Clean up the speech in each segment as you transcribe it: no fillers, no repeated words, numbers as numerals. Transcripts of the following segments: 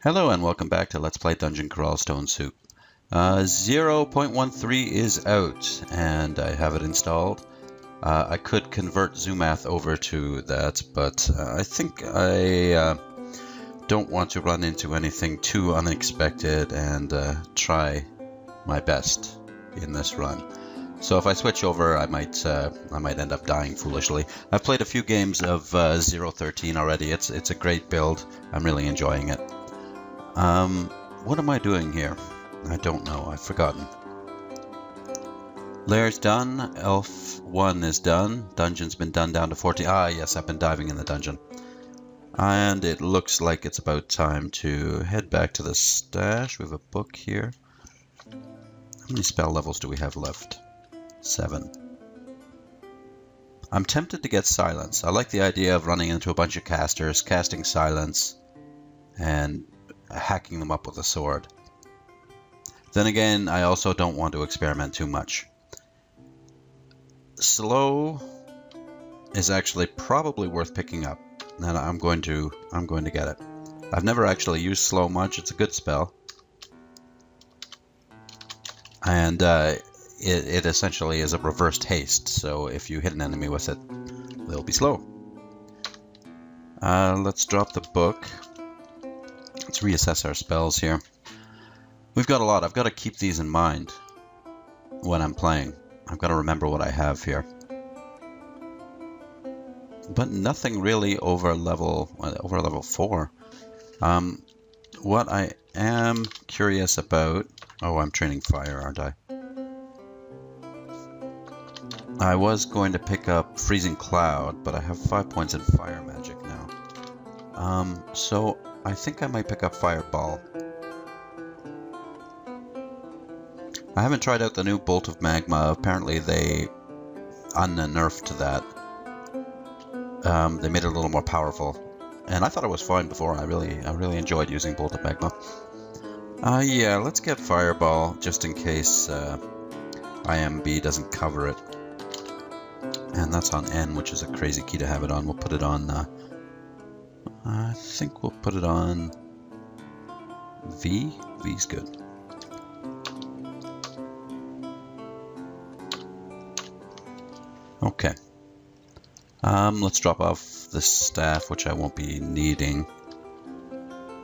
Hello and welcome back to Let's Play Dungeon Crawl Stone Soup. 0.13 is out and I have it installed. I could convert Zoomath over to that, but I think I don't want to run into anything too unexpected and try my best in this run. So if I switch over, I might end up dying foolishly. I've played a few games of 0.13 already. It's a great build. I'm really enjoying it. What am I doing here? I don't know. I've forgotten. Lair's done. Elf 1 is done. Dungeon's been done down to 14. Ah, yes, I've been diving in the dungeon. And it looks like it's about time to head back to the stash. We have a book here. How many spell levels do we have left? 7. I'm tempted to get silence. I like the idea of running into a bunch of casters, casting silence, and hacking them up with a sword. Then again, I also don't want to experiment too much. Slow is actually probably worth picking up, and I'm going to get it. I've never actually used slow much. It's a good spell, and it essentially is a reversed haste. So if you hit an enemy with it, they'll be slow. Let's drop the book. Let's reassess our spells here. We've got a lot. I've got to keep these in mind when I'm playing. I've got to remember what I have here. But nothing really over level 4. What I am curious about... Oh, I'm training fire, aren't I? I was going to pick up Freezing Cloud, but I have 5 points in fire magic now. So I think I might pick up Fireball. I haven't tried out the new Bolt of Magma. Apparently they unnerfed that. They made it a little more powerful. And I thought it was fine before. I really enjoyed using Bolt of Magma. Yeah, let's get Fireball just in case IMB doesn't cover it. And that's on N, which is a crazy key to have it on. We'll put it on... I think we'll put it on V. V's good. Okay. Let's drop off the staff, which I won't be needing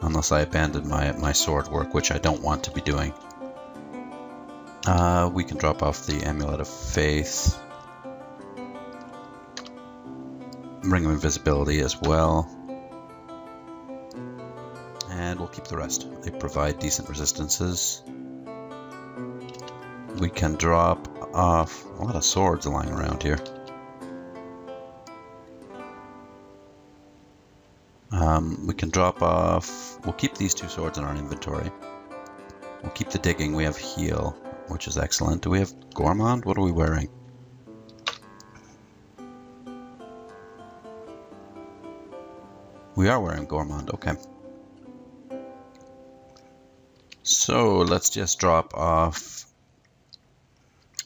unless I abandon my sword work, which I don't want to be doing. We can drop off the Amulet of Faith. Ring of Invisibility as well. And we'll keep the rest. They provide decent resistances. We can drop off a lot of swords lying around here. We can drop off... We'll keep these 2 swords in our inventory. We'll keep the digging. We have heal, which is excellent. Do we have Gourmand? What are we wearing? We are wearing Gourmand. Okay. So let's just drop off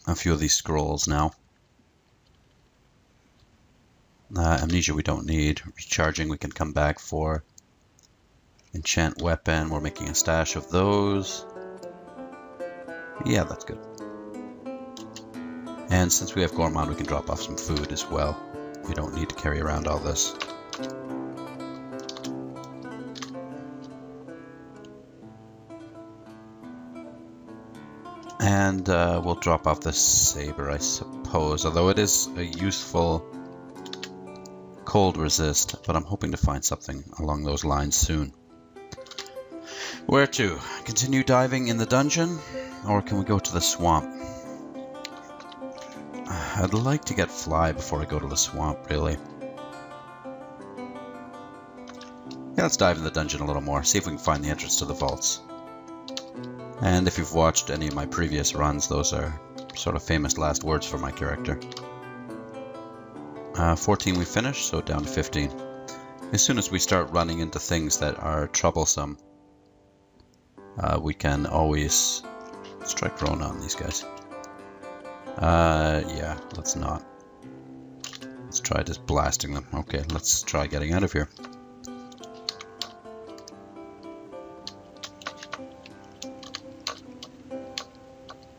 a few of these scrolls now. Amnesia we don't need. Recharging we can come back for. Enchant weapon, we're making a stash of those. Yeah, that's good. And since we have Gourmand, we can drop off some food as well. We don't need to carry around all this. And we'll drop off the saber, I suppose, although it is a useful cold resist, but I'm hoping to find something along those lines soon. Where to? Continue diving in the dungeon, or can we go to the swamp? I'd like to get Fly before I go to the swamp, really. Yeah, let's dive in the dungeon a little more, see if we can find the entrance to the vaults. And if you've watched any of my previous runs, those are sort of famous last words for my character. 14 we finished, so down to 15. As soon as we start running into things that are troublesome, we can always strike Rona on these guys. Yeah, let's not. Let's try just blasting them. Okay, let's try getting out of here.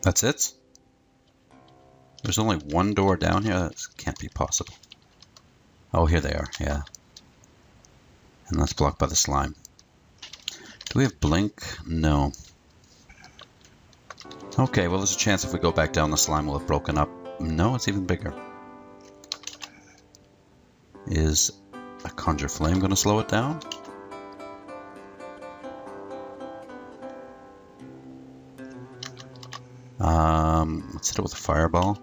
That's it? There's only one door down here? That can't be possible. Oh, here they are, yeah. And that's blocked by the slime. Do we have blink? No. Okay, well there's a chance if we go back down the slime will have broken up. No, it's even bigger. Is a conjure flame going to slow it down? Let's hit it with a fireball.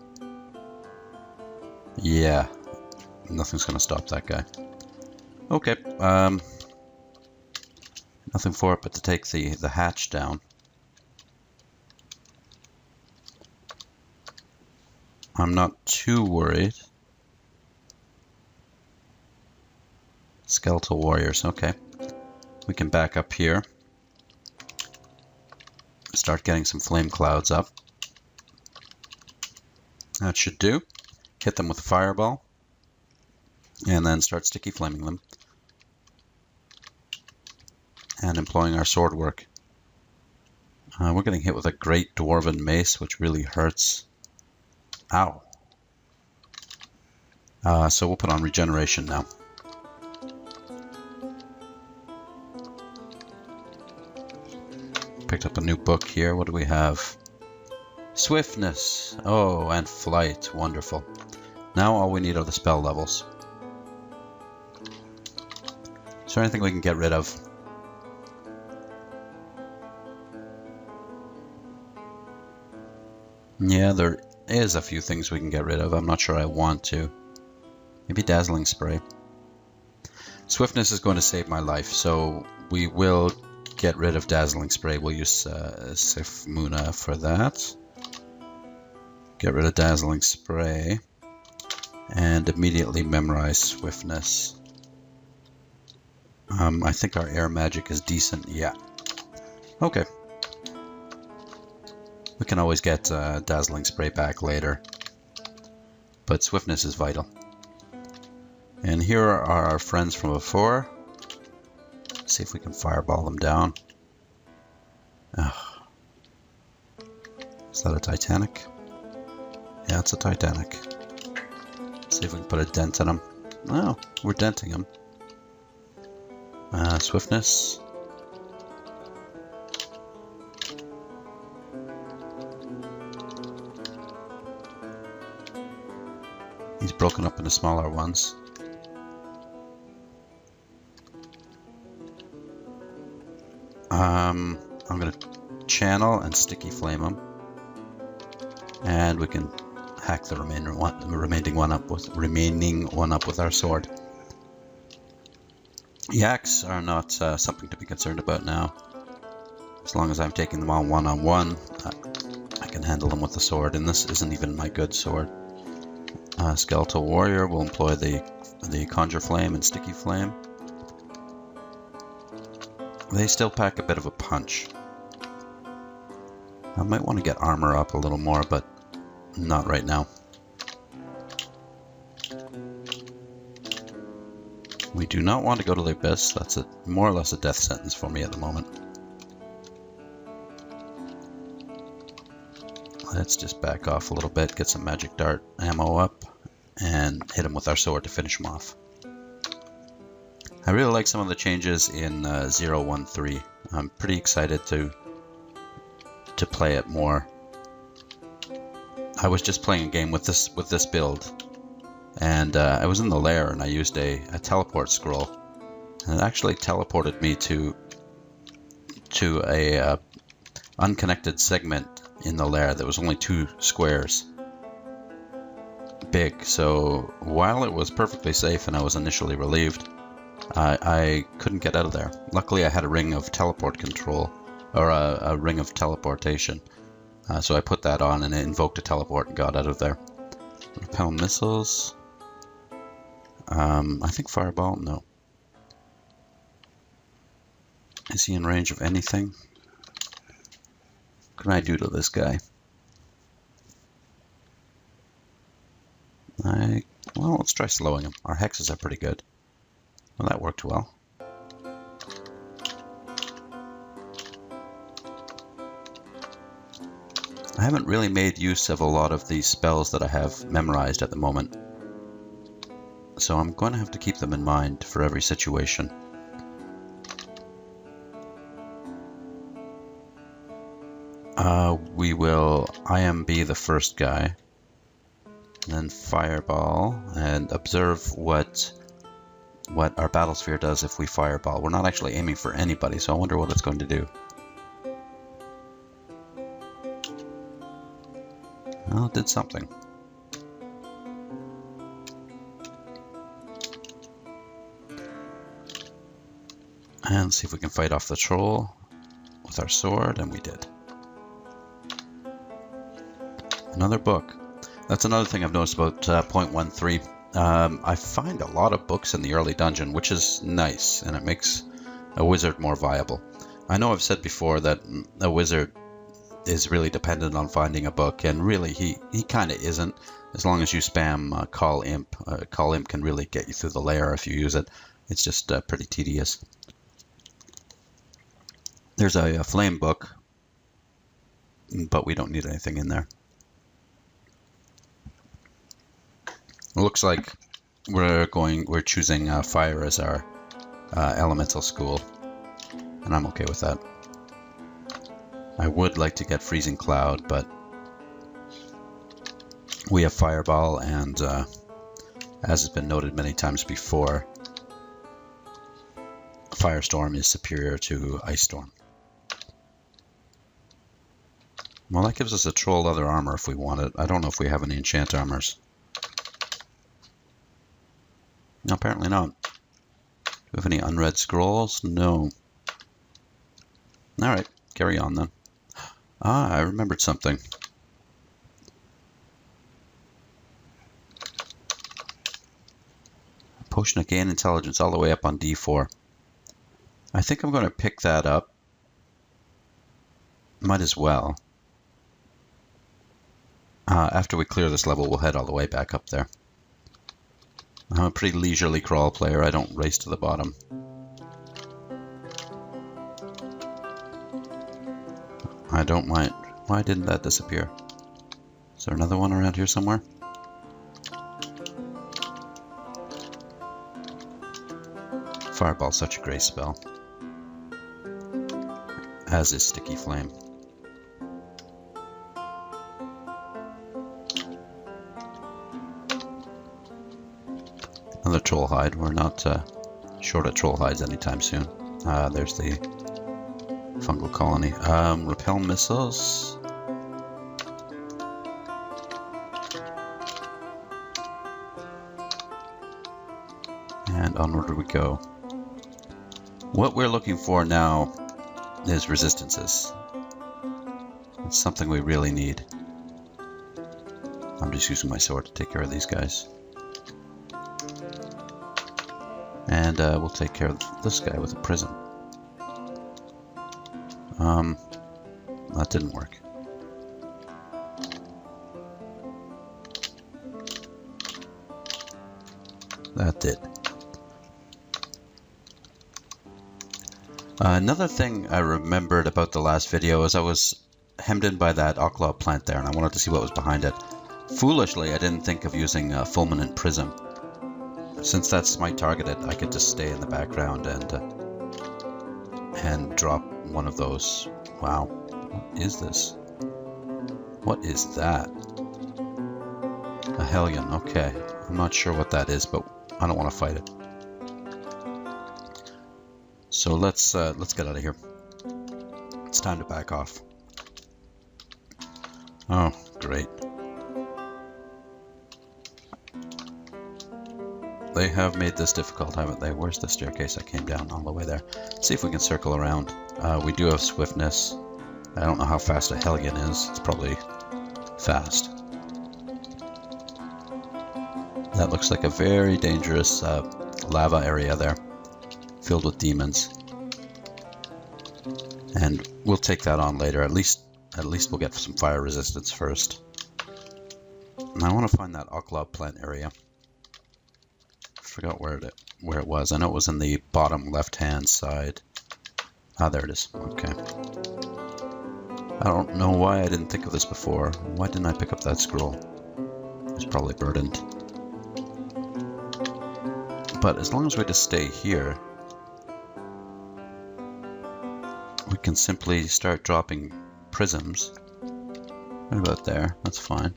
Yeah, nothing's going to stop that guy. Okay, nothing for it but to take the hatch down. I'm not too worried. Skeletal warriors, okay. We can back up here. Start getting some flame clouds up. That should do. Hit them with a fireball. And then start sticky flaming them. And employing our sword work. We're getting hit with a great dwarven mace, which really hurts. Ow. So we'll put on regeneration now. Picked up a new book here. What do we have? Swiftness. Oh, and flight. Wonderful. Now all we need are the spell levels. Is there anything we can get rid of? Yeah, there is a few things we can get rid of. I'm not sure I want to. Maybe dazzling spray. Swiftness is going to save my life, so we will get rid of dazzling spray. We'll use Sif Muna for that. Get rid of dazzling spray. And immediately memorize swiftness. I think our air magic is decent. Yeah. Okay. We can always get dazzling spray back later. But swiftness is vital. And here are our friends from before. See if we can fireball them down. Ugh. Is that a Titanic? Yeah, it's a Titanic. See if we can put a dent in them. Oh, we're denting them. Swiftness. He's broken up into smaller ones. I'm going to channel and sticky flame him. And we can hack the remaining one up with our sword. Yaks are not something to be concerned about now. As long as I'm taking them on one-on-one, I can handle them with the sword, and this isn't even my good sword. Skeletal warrior will employ the conjure flame and sticky flame. They still pack a bit of a punch. I might want to get armor up a little more, but not right now. We do not want to go to the abyss. That's more or less a death sentence for me at the moment. Let's just back off a little bit, get some magic dart ammo up, and hit him with our sword to finish him off. I really like some of the changes in 013. I'm pretty excited to play it more. I was just playing a game with this build, and I was in the lair and I used a teleport scroll, and it actually teleported me to a unconnected segment in the lair that was only 2 squares big. So while it was perfectly safe and I was initially relieved, I couldn't get out of there. Luckily I had a ring of teleport control, or a ring of teleportation. So I put that on and it invoked a teleport and got out of there. Repel missiles. I think fireball, no. Is he in range of anything? What can I do to this guy? Well, let's try slowing him. Our hexes are pretty good. Well, that worked well. I haven't really made use of a lot of these spells that I have memorized at the moment, so I'm going to have to keep them in mind for every situation. We will IMB the first guy, then Fireball, and observe what our battle sphere does if we Fireball. We're not actually aiming for anybody, so I wonder what it's going to do. Well, it did something. And see if we can fight off the troll with our sword, and we did. Another book. That's another thing I've noticed about 0.13. I find a lot of books in the early dungeon, which is nice, and it makes a wizard more viable. I know I've said before that a wizard is really dependent on finding a book, and really he kind of isn't, as long as you spam Call Imp. Call Imp can really get you through the lair if you use it. It's just pretty tedious. There's a flame book, but we don't need anything in there. It looks like we're choosing fire as our elemental school, and I'm okay with that. I would like to get Freezing Cloud, but we have Fireball, and as has been noted many times before, Firestorm is superior to Ice Storm. Well, that gives us a troll leather armor if we want it. I don't know if we have any enchant armors. No, apparently not. Do we have any unread scrolls? No. Alright, carry on then. Ah, I remembered something. Potion of Gain Intelligence all the way up on D4. I think I'm going to pick that up. Might as well. After we clear this level, we'll head all the way back up there. I'm a pretty leisurely crawl player. I don't race to the bottom. I don't mind. Why didn't that disappear? Is there another one around here somewhere? Fireball's such a great spell. As is Sticky Flame. Another troll hide. We're not short of troll hides anytime soon. There's the fungal colony. Repel missiles. And onward we go. What we're looking for now is resistances. It's something we really need. I'm just using my sword to take care of these guys. And we'll take care of this guy with a prism. That didn't work. That did. Another thing I remembered about the last video is I was hemmed in by that Oclaw plant there, and I wanted to see what was behind it. Foolishly, I didn't think of using Fulminant Prism. Since that's smite targeted, I could just stay in the background and drop one of those. Wow, what is this? What is that? A Hellion. Okay, I'm not sure what that is, but I don't want to fight it. So let's get out of here. It's time to back off. Oh, great. They have made this difficult, haven't they? Where's the staircase? I came down all the way there. Let's see if we can circle around. We do have swiftness. I don't know how fast a Hellion is. It's probably fast. That looks like a very dangerous lava area there, filled with demons. And we'll take that on later. At least we'll get some fire resistance first. And I want to find that Oclaw plant area. Forgot where it was. I know it was in the bottom left-hand side. Ah, there it is. Okay. I don't know why I didn't think of this before. Why didn't I pick up that scroll? It's probably burdened. But as long as we just stay here, we can simply start dropping prisms. What about there? That's fine.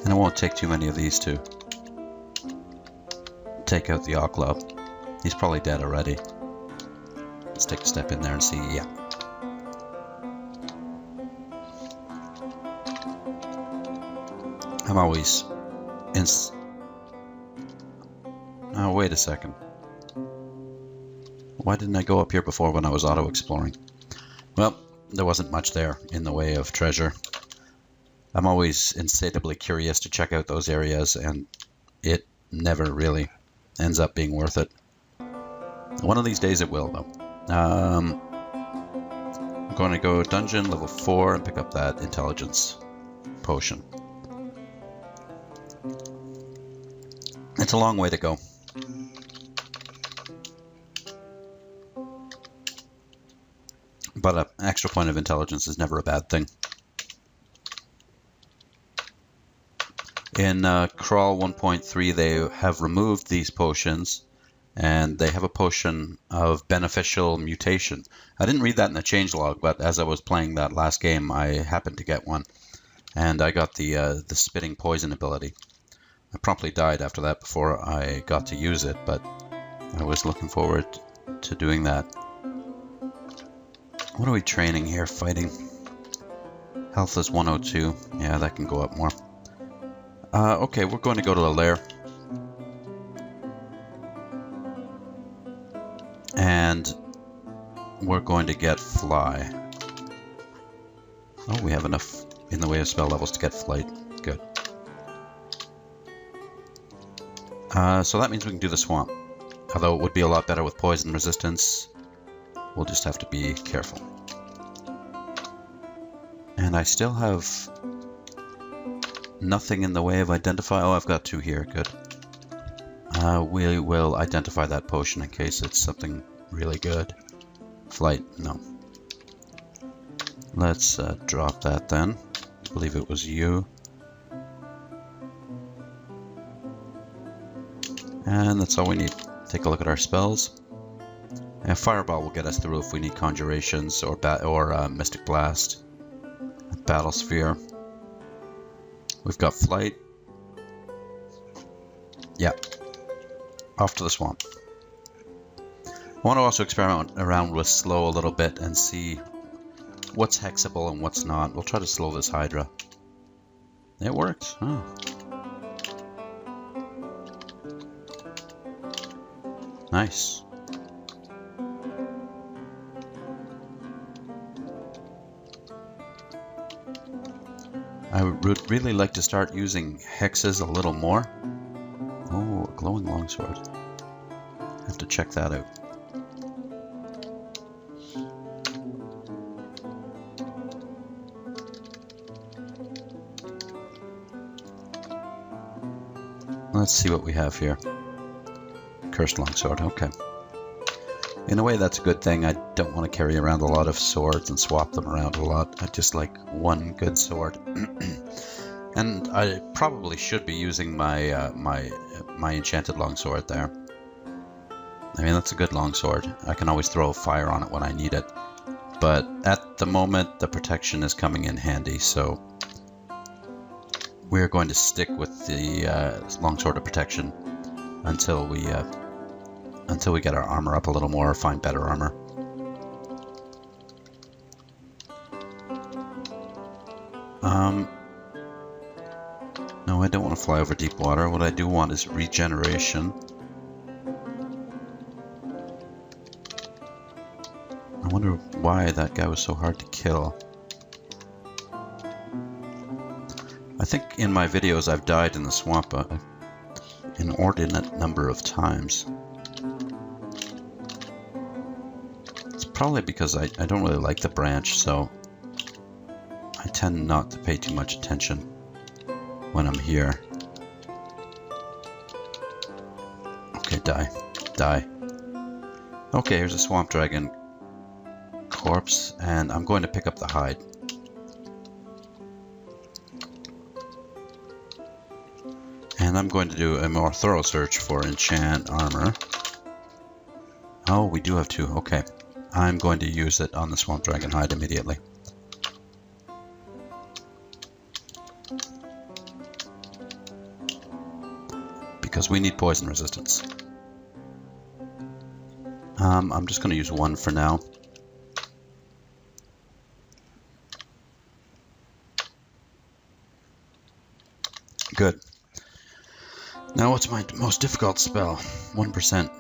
And it won't take too many of these to take out the Oklop. He's probably dead already. Let's take a step in there and see. Yeah. I'm always oh, wait a second. Why didn't I go up here before when I was auto-exploring? Well, there wasn't much there in the way of treasure. I'm always insatiably curious to check out those areas, and it never really ends up being worth it. One of these days it will, though. I'm going to go dungeon level 4 and pick up that intelligence potion. It's a long way to go. But an extra point of intelligence is never a bad thing. In Crawl 1.3, they have removed these potions, and they have a potion of beneficial mutation. I didn't read that in the changelog, but as I was playing that last game, I happened to get one, and I got the spitting poison ability. I promptly died after that before I got to use it, but I was looking forward to doing that. What are we training here? Fighting. Health is 102. Yeah, that can go up more. Okay, we're going to go to the lair. And we're going to get fly. Oh, we have enough in the way of spell levels to get flight. Good. So that means we can do the swamp. Although it would be a lot better with poison resistance. We'll just have to be careful. And I still have nothing in the way of identify. Oh, I've got 2 here. Good. We will identify that potion in case it's something really good. Flight, no. Let's drop that then. I believe it was you. And that's all we need. Take a look at our spells. And Fireball will get us through if we need Conjurations or Mystic Blast. Battle Sphere. We've got Flight. Yeah. Off to the swamp. I want to also experiment around with slow a little bit and see what's hexable and what's not. We'll try to slow this Hydra. It works. Oh. Nice. I would really like to start using hexes a little more. Oh, a glowing longsword. I have to check that out. Let's see what we have here. Cursed longsword, okay. In a way, that's a good thing. I don't want to carry around a lot of swords and swap them around a lot. I just like one good sword. And I probably should be using my my enchanted longsword there. I mean, that's a good longsword. I can always throw fire on it when I need it. But at the moment, the protection is coming in handy, so we're going to stick with the longsword of protection until we get our armor up a little more or find better armor. No, I don't want to fly over deep water. What I do want is regeneration. I wonder why that guy was so hard to kill. I think in my videos I've died in the swamp an inordinate number of times. It's probably because I don't really like the branch, so I tend not to pay too much attention when I'm here. Okay, die. Die. Okay, here's a swamp dragon corpse, and I'm going to pick up the hide. And I'm going to do a more thorough search for enchant armor. Oh, we do have 2. Okay. I'm going to use it on the swamp dragon hide immediately. Because we need poison resistance. I'm just going to use 1 for now. Good. Now what's my most difficult spell? 1%.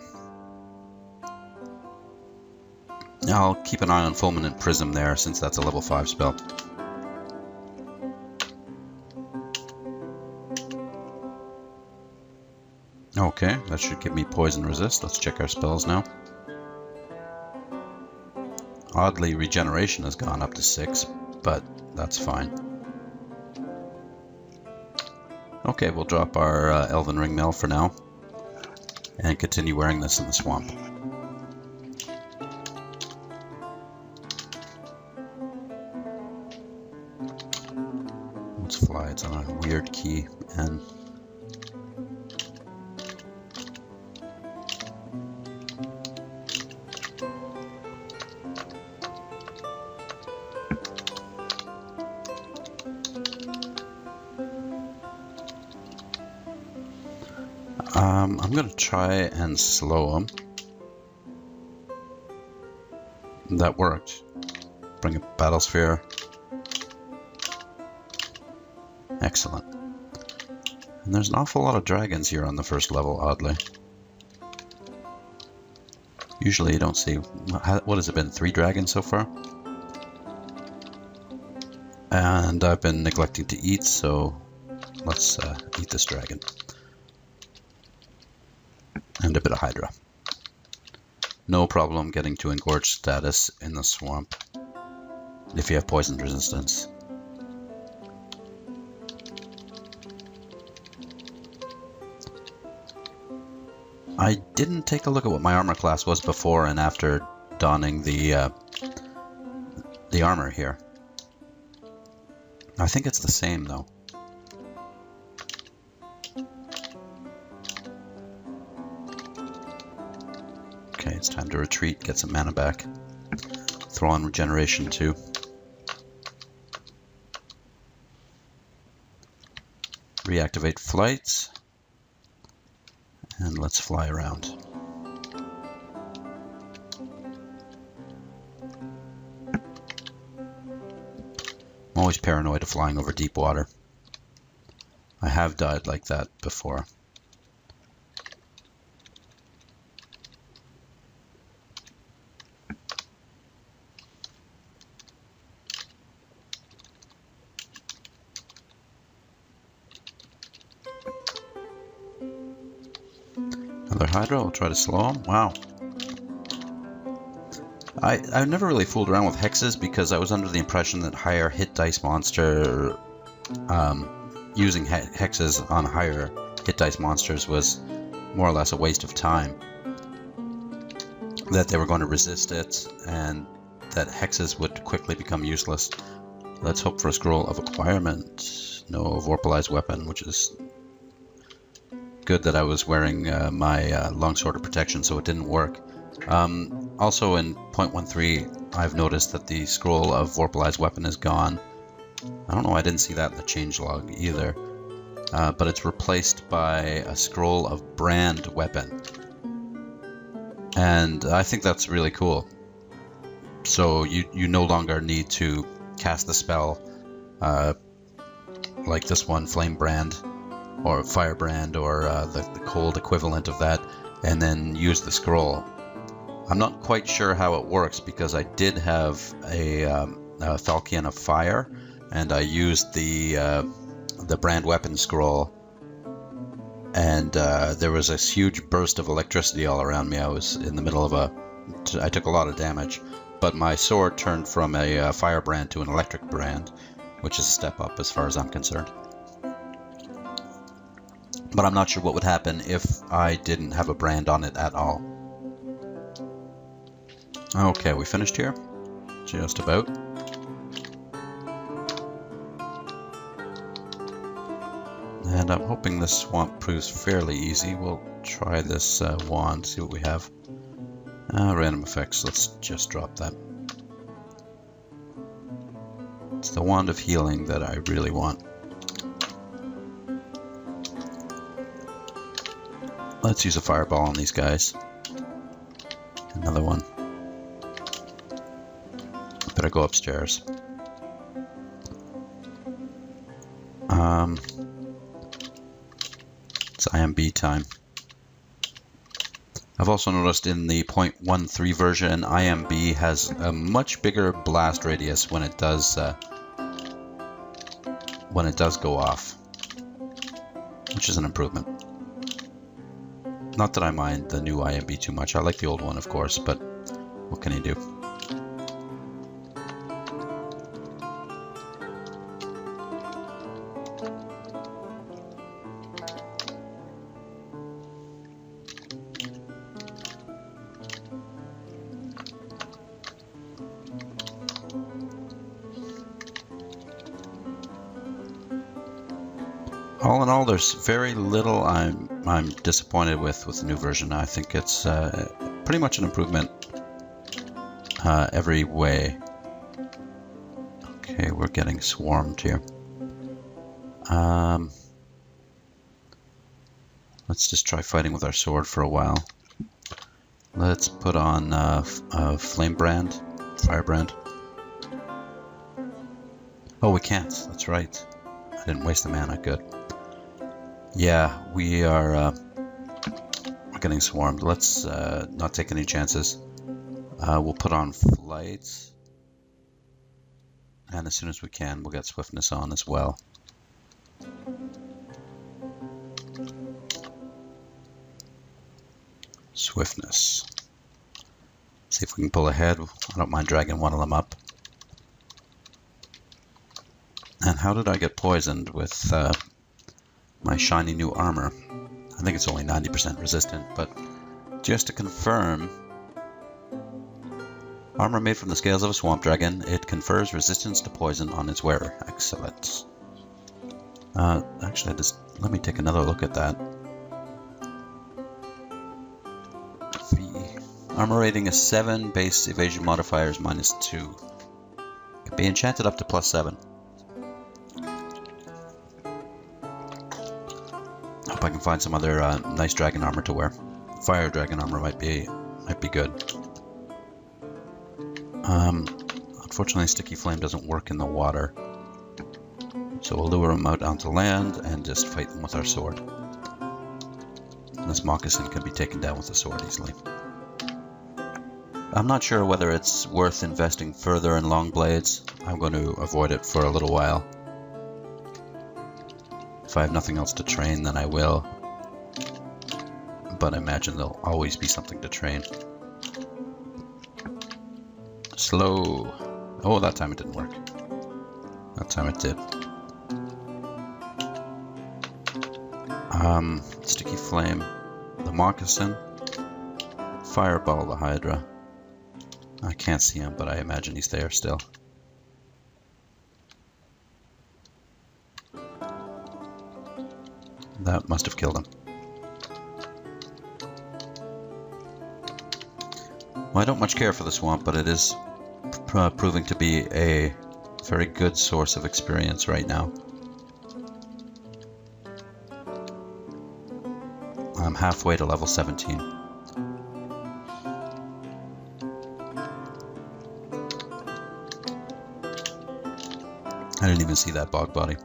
I'll keep an eye on Fulminant Prism there, since that's a level 5 spell. Okay, that should give me poison resist. Let's check our spells now. Oddly, regeneration has gone up to 6, but that's fine. Okay, we'll drop our Elven Ring Mail for now, and continue wearing this in the swamp. Let's fly, it's on a weird key, and I'm going to try and slow him. That worked. Bring a battle sphere. Excellent. And there's an awful lot of dragons here on the first level, oddly. Usually you don't see... What has it been? 3 dragons so far? And I've been neglecting to eat, so let's eat this dragon. And a bit of Hydra. No problem getting to engorged status in the swamp if you have poison resistance. I didn't take a look at what my armor class was before and after donning the armor here. I think it's the same though. Okay, it's time to retreat, get some mana back. Throw on regeneration too. Reactivate flights. And let's fly around. I'm always paranoid of flying over deep water. I have died like that before. Another Hydra, I'll try to slow him. Wow. I've never really fooled around with hexes because I was under the impression that higher hit dice monster, using hexes on higher hit dice monsters was more or less a waste of time. That they were going to resist it and that hexes would quickly become useless. Let's hope for a scroll of acquirement. No Vorpalized weapon, which is good that I was wearing my longsword of protection, so it didn't work. Also in 0.13, I've noticed that the scroll of Vorpalized weapon is gone. I don't know, I didn't see that in the changelog either. But it's replaced by a scroll of brand weapon. And I think that's really cool. So you no longer need to cast the spell like this one, Flame Brand, or Firebrand, or the cold equivalent of that, and then use the scroll. I'm not quite sure how it works because I did have a Falchion of Fire, and I used the brand weapon scroll, and there was this huge burst of electricity all around me. I was in the middle of I took a lot of damage, but my sword turned from a Firebrand to an electric brand, which is a step up as far as I'm concerned. But I'm not sure what would happen if I didn't have a brand on it at all. Okay, we finished here? Just about. And I'm hoping this swamp proves fairly easy. We'll try this wand, see what we have. Random effects, let's just drop that. It's the wand of healing that I really want. Let's use a fireball on these guys. Another one. Better go upstairs. It's IMB time. I've also noticed in the 0.13 version, IMB has a much bigger blast radius when it does go off, which is an improvement. Not that I mind the new IMB too much. I like the old one, of course, but what can you do? All in all, there's very little I'm disappointed with the new version. I think it's pretty much an improvement every way. Okay, we're getting swarmed here. Let's just try fighting with our sword for a while. Let's put on a flame brand, fire brand. Oh, we can't. That's right. I didn't waste the mana. Good. Yeah, we're getting swarmed. Let's not take any chances. We'll put on flight, and as soon as we can, we'll get swiftness on as well. Swiftness. See if we can pull ahead. I don't mind dragging one of them up. And how did I get poisoned with my shiny new armor? I think it's only 90% resistant, but just to confirm, armor made from the scales of a swamp dragon, it confers resistance to poison on its wearer. Excellent. Actually, let me take another look at that. Armor rating is 7, base evasion modifier is -2. Can be enchanted up to +7. Hope I can find some other nice dragon armor to wear. Fire dragon armor might be good. Unfortunately, sticky flame doesn't work in the water, so we'll lure them out onto land and just fight them with our sword. And this moccasin can be taken down with a sword easily. I'm not sure whether it's worth investing further in long blades. I'm going to avoid it for a little while. If I have nothing else to train, then I will. But I imagine there'll always be something to train. Slow. Oh, that time it didn't work. That time it did. Sticky flame, the moccasin, fireball, the hydra. I can't see him, but I imagine he's there still. That must have killed him. Well, I don't much care for the swamp, but it is proving to be a very good source of experience right now. I'm halfway to level 17. I didn't even see that bog body.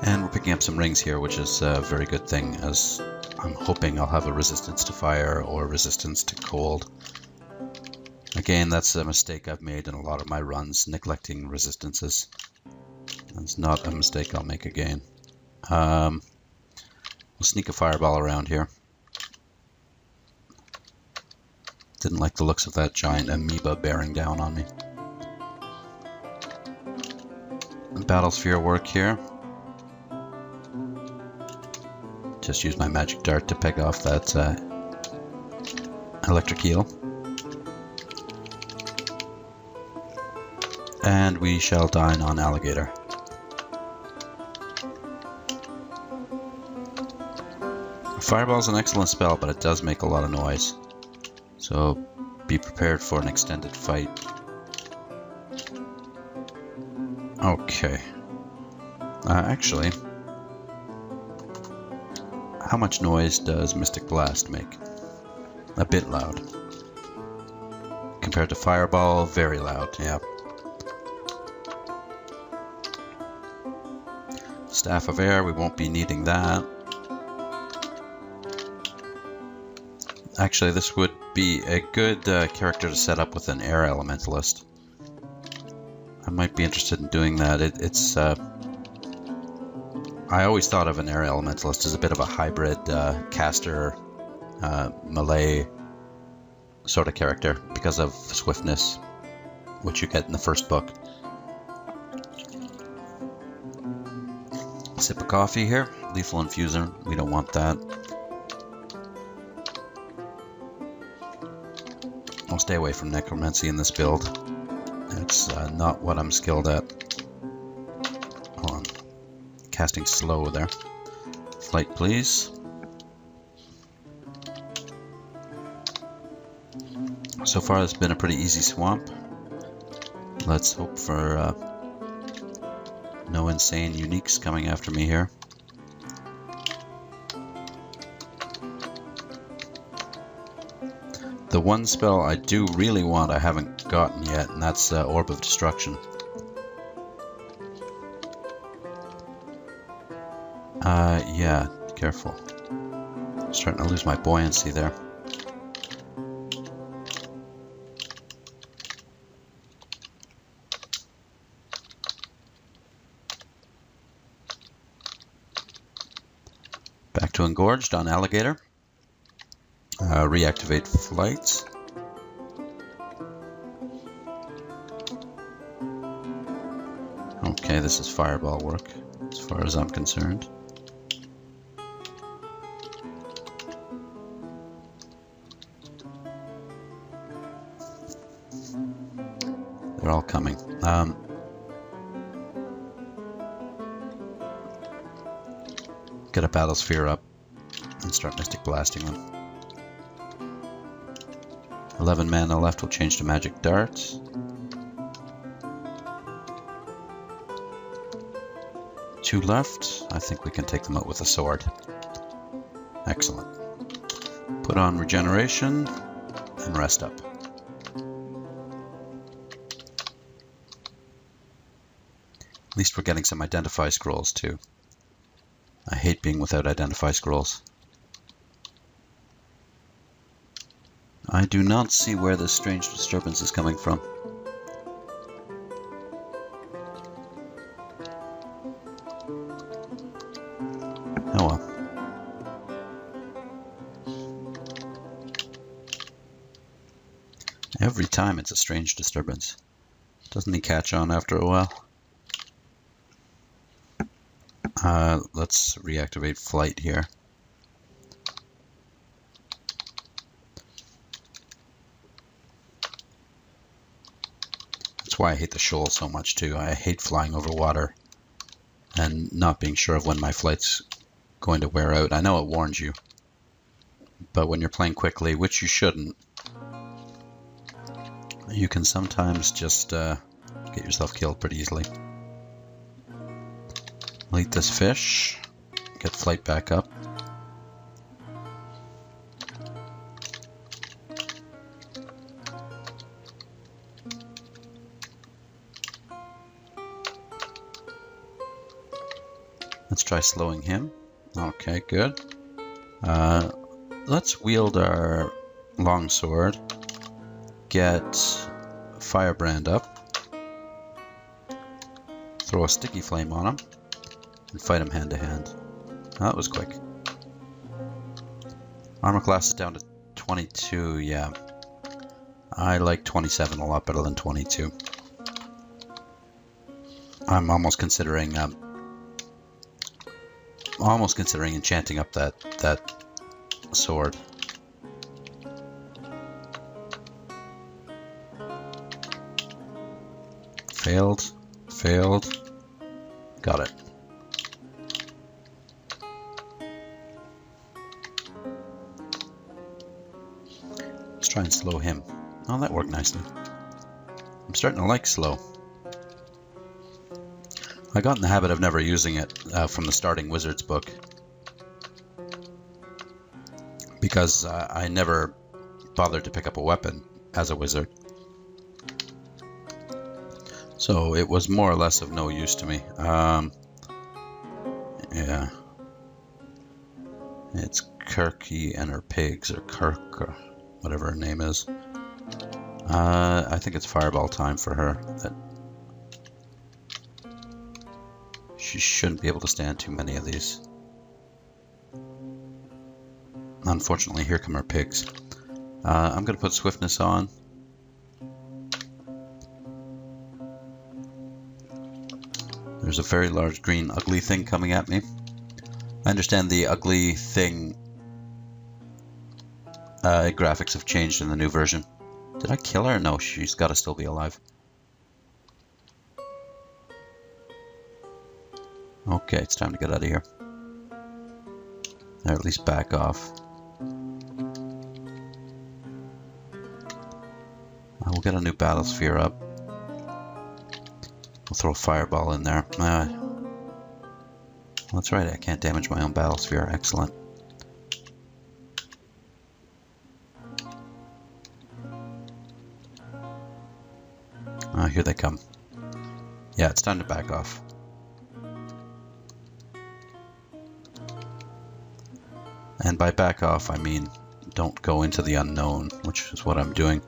And we're picking up some rings here, which is a very good thing, as I'm hoping I'll have a resistance to fire or resistance to cold. Again, that's a mistake I've made in a lot of my runs, neglecting resistances. That's not a mistake I'll make again. We'll sneak a fireball around here. Didn't like the looks of that giant amoeba bearing down on me. Battlesphere work here. Just use my magic dart to peg off that electric eel. And we shall dine on alligator. Fireball's an excellent spell, but it does make a lot of noise. So be prepared for an extended fight. Okay. Actually, how much noise does Mystic Blast make? A bit loud. Compared to Fireball, very loud, yeah. Staff of Air, we won't be needing that. Actually, this would be a good character to set up with an Air Elementalist. I might be interested in doing that. I always thought of an Air Elementalist as a bit of a hybrid caster, melee sort of character because of swiftness, which you get in the first book. Sip of coffee here. Lethal Infuser. We don't want that. I'll stay away from necromancy in this build. It's not what I'm skilled at. Hold on. Casting slow there. Flight, please. So far, it's been a pretty easy swamp. Let's hope for no insane uniques coming after me here. The one spell I do really want I haven't gotten yet, and that's Orb of Destruction. Yeah, careful. I'm starting to lose my buoyancy there. Back to Engorged on Alligator. Reactivate Flight. Okay, this is Fireball work, as far as I'm concerned. They're all coming. Get a Battle Sphere up and start Mystic Blasting them. 11 mana left, we'll change to Magic Dart. Two left. I think we can take them out with a sword. Excellent. Put on Regeneration and rest up. At least we're getting some Identify Scrolls too. I hate being without Identify Scrolls. I do not see where this strange disturbance is coming from. Oh well. Every time it's a strange disturbance. Doesn't he catch on after a while? Let's reactivate Flight here. That's why I hate the shoal so much too. I hate flying over water and not being sure of when my flight's going to wear out. I know it warns you, but when you're playing quickly, which you shouldn't, you can sometimes just get yourself killed pretty easily. I'll eat this fish, get Flight back up. Let's try slowing him. Okay, good. Let's wield our longsword, get Firebrand up, throw a sticky flame on him, and fight him hand to hand. That was quick. Armor class is down to 22, yeah. I like 27 a lot better than 22. I'm almost considering enchanting up that sword. Failed. Got it. Let's try and slow him. Oh, that worked nicely. I'm starting to like slow. I got in the habit of never using it from the starting wizard's book because I never bothered to pick up a weapon as a wizard. So it was more or less of no use to me. Yeah. It's Kirky and her pigs, or Kirk, or whatever her name is. I think it's fireball time for her. That she shouldn't be able to stand too many of these. Unfortunately, here come her pigs. I'm going to put swiftness on. There's a very large green ugly thing coming at me. I understand the ugly thing graphics have changed in the new version. Did I kill her? No, she's got to still be alive. Okay, it's time to get out of here. Or at least back off. We'll get a new battle sphere up. We'll throw a fireball in there. That's right, I can't damage my own battle sphere. Excellent. Here they come. Yeah, it's time to back off. And by back off, I mean don't go into the unknown, which is what I'm doing.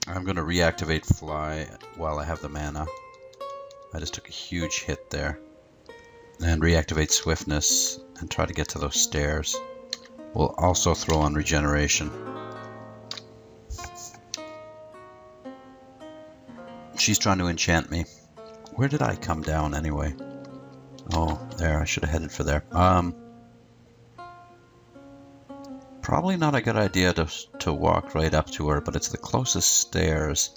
I'm going to reactivate Fly while I have the mana. I just took a huge hit there. And reactivate Swiftness and try to get to those stairs. We'll also throw on Regeneration. She's trying to enchant me. Where did I come down anyway? Oh, there. I should have headed for there. Probably not a good idea to walk right up to her, but it's the closest stairs.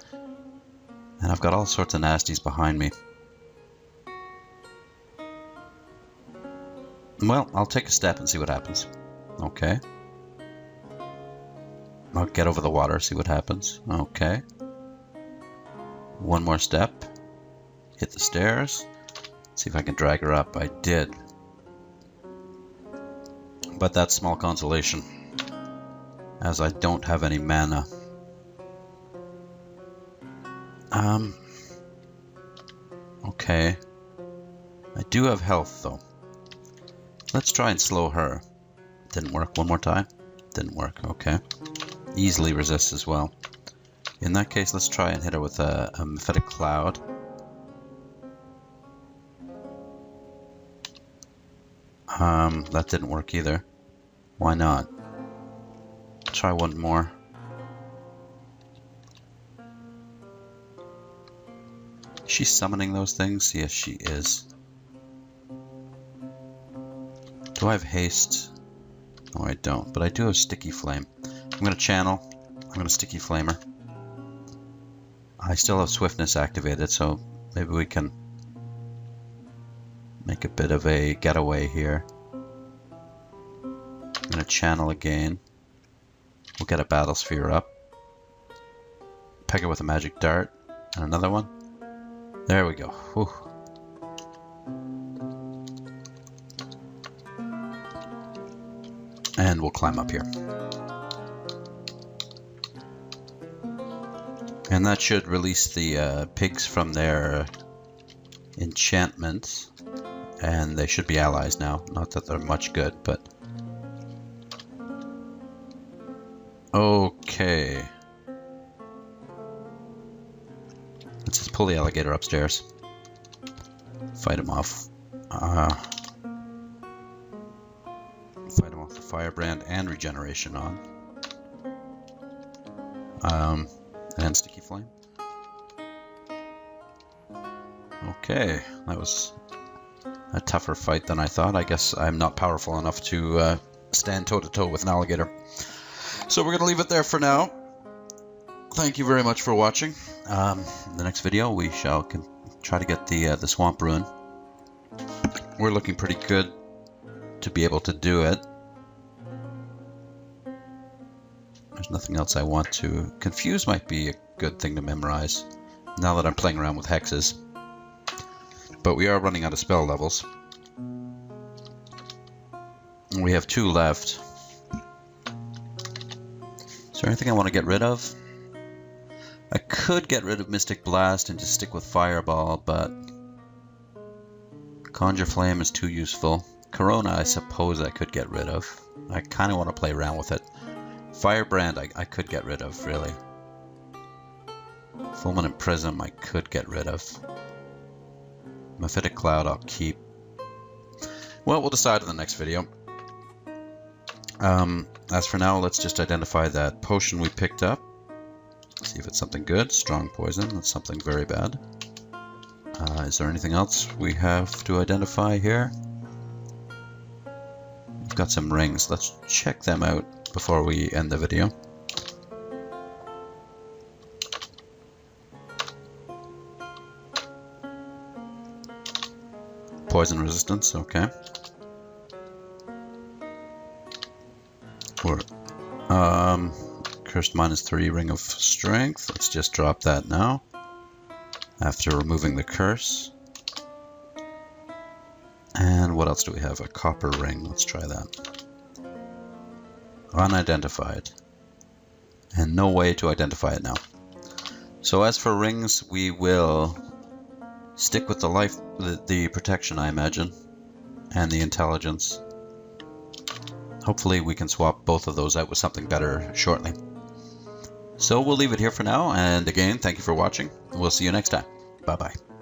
And I've got all sorts of nasties behind me. Well, I'll take a step and see what happens. Okay. I'll get over the water, see what happens. Okay. One more step. Hit the stairs. See if I can drag her up. I did. But that's small consolation, as I don't have any mana. Okay. I do have health, though. Let's try and slow her. Didn't work. One more time. Didn't work. Okay. Easily resists as well. In that case, let's try and hit her with a Mephitic Cloud. That didn't work either. Why not? Try one more. Is she summoning those things? Yes, she is. Do I have haste? No, I don't, but I do have Sticky Flame. I'm going to channel. I'm going to Sticky Flame her. I still have Swiftness activated, so maybe we can make a bit of a getaway here. I'm going to channel again. We'll get a Battle Sphere up. Peg her with a Magic Dart. And another one. There we go. Whew. And we'll climb up here. And that should release the pigs from their enchantment. And they should be allies now. Not that they're much good, but... Okay. Let's just pull the alligator upstairs. Fight him off. Fight him off the Firebrand and Regeneration on. and sticky flame. Okay, that was a tougher fight than I thought. I guess I'm not powerful enough to stand toe-to-toe with an alligator. So we're going to leave it there for now. Thank you very much for watching. In the next video, we shall try to get the swamp rune. We're looking pretty good to be able to do it. There's nothing else I want to... Confuse might be a good thing to memorize, now that I'm playing around with hexes. But we are running out of spell levels. We have 2 left. Is there anything I want to get rid of? I could get rid of Mystic Blast and just stick with Fireball, but Conjure Flame is too useful. Corona, I suppose I could get rid of. I kind of want to play around with it. Firebrand, I could get rid of, really. Fulminant Prism, I could get rid of. Mephitic Cloud, I'll keep. Well, we'll decide in the next video. As for now, let's just identify that potion we picked up. See if it's something good. Strong Poison, that's something very bad. Is there anything else we have to identify here? We've got some rings. Let's check them out before we end the video. Poison resistance, okay. Cursed -3 Ring of Strength. Let's just drop that now. After removing the curse. And what else do we have? A copper ring. Let's try that. Unidentified. And no way to identify it now. So as for rings, we will stick with the protection, I imagine, and the intelligence. Hopefully we can swap both of those out with something better shortly. So we'll leave it here for now, and again, thank you for watching. We'll see you next time. Bye-bye.